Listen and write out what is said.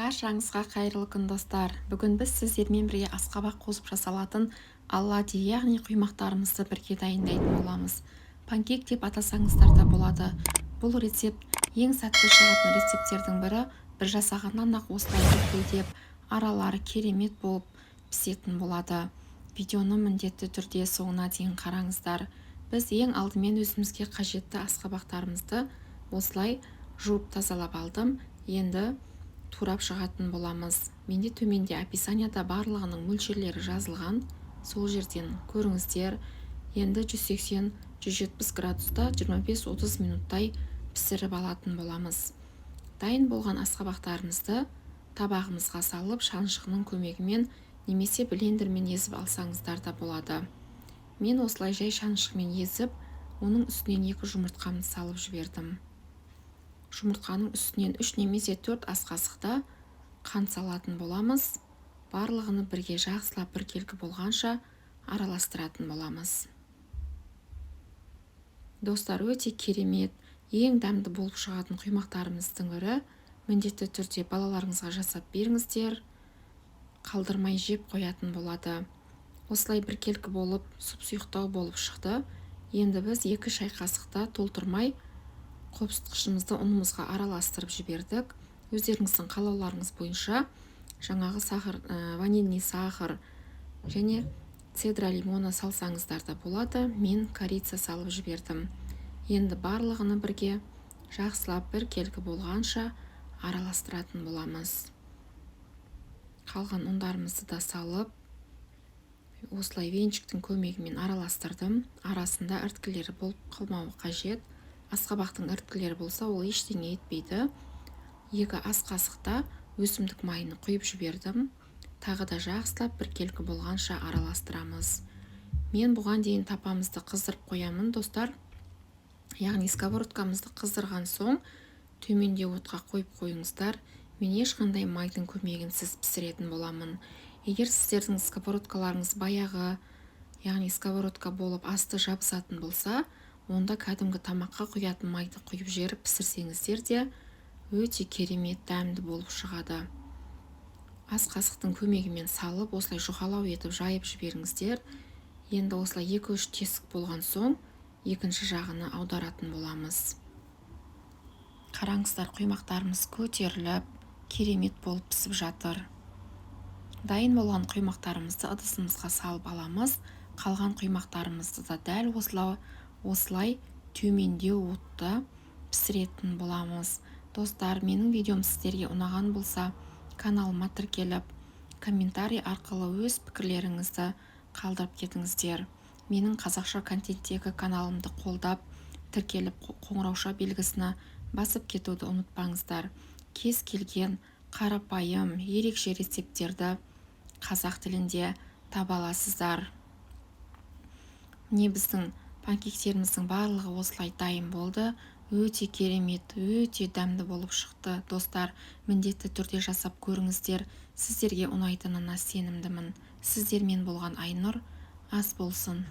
Баршаңызға қайырлы күн достар. Бүгін біз сіздермен бірге асқабақ қосып жасалатын оладьи, яғни құймақтарымызды бірге дайындайтын боламыз. Панкейк деп атасаңыздар да болады. Бұл рецепт ең сәтті шығатын рецепттердің бірі. Бір жасағаннан-ақ осылай бүлкілдеп, аралары керемет болып пісетін болады. Видеоны міндетті түрде соңына дейін қараңыздар. Біз ең алдымен өзімізге қажетті асқабақтарымызды осылай жуып тазалап алдым. Енді турап шығатын боламыз. Менде төменде описанияда барлығының мөлшерлері жазылған. Сол жерден көріңіздер. Енді 180-170 градуста 25-30 минуттай пісіріп алатын боламыз. Дайын болған асқабақтарымызды табағымызға салып, шаншығының көмегімен немесе блендермен езіп алсаңыздар да болады. Мен осылай жай шаншығымен езіп, оның үстінен 2 жұмыртқамды салып жібердім. Жұмыртқаның үстінен 3 немесе 4 ас қасықта қант салатын боламыз. Барлығыны бірге жақсылап біркелкі болғанша араластыратын боламыз. Достар, өте керемет, ең дәмді болып шығатын құймақтарымыздың бірі. Міндетті түрде балаларыңызға жасап беріңіздер, қалдырмай жеп қоятын болады. Осылай біркелкі болып, сұп-сұйықтау болып шықты. Енді біз 2 шай қасықта толтырмай қопсытқышымызды ұнымызға араластырып жібердік. Өздеріңіздің қалауларыңыз бойынша жаңағы сахар, ванильный сахар және цедра лимона салсаңыздар да болады. Мен корица салып жібердім. Енді барлығыны бірге жақсылап біркелкі болғанша араластыратын боламыз. Қалған ұндарымызды да салып, осылай венчиктің көмегімен араластырдым. Арасында ірткілері болып қалмауы қажет. Асқабақтың ірткілері болса, ол ештеңе етпейді. 2 ас қасықта өсімдік майын құйып жібердім. Тағы да жақсылап біркелкі болғанша араластырамыз. Мен бұған дейін тапамызды қыздырып қоямын, достар. Яғни сковородкамызды қыздырған соң төменде отқа қойып қойыңыздар. Мен ешқандай майдың көмегінсіз пісіретін боламын. Егер сіздердің сковородкаларыңыз баяғы, яғни сковородка болып асты жабысатын болса, онда кәдімгі тамаққа құятын майды құйып жіберіп пісірсеңіздер де өте керемет дәмді болып шығады. Ас қасықтың көмегімен салып, осылай жұқалау етіп жайып жіберіңіздер. Енді осылай 2-3 тесік болған соң, екінші жағына аударатын боламыз. Қараңыздар, құймақтарымыз көтеріліп, керемет болып пісіп жатыр. Дайын болған құймақтарымызды ыдысымызға салып аламыз. Қалған құймақтарымызды да дәл осылай төменде отта пісіретін боламыз. Достар, менің видеом сіздерге ұнаған болса, каналыма тіркеліп, комментарий арқылы өз пікірлеріңізді қалдырып кетіңіздер. Менің қазақша контенттегі каналымды қолдап, тіркеліп қоңырауша белгісіне басып кетуді ұмытпаңыздар. Кез келген қарапайым, ерекше рецепттерді қазақ тілінде таба аласыздар. Міне біздің панкейктеріміздің барлығы осылай дайын болды. Өте керемет, өте дәмді болып шықты. Достар, міндетті түрде жасап көріңіздер. Сіздерге ұнайтынына сенімдімін. Сіздермен болған Айнұр. Ас болсын.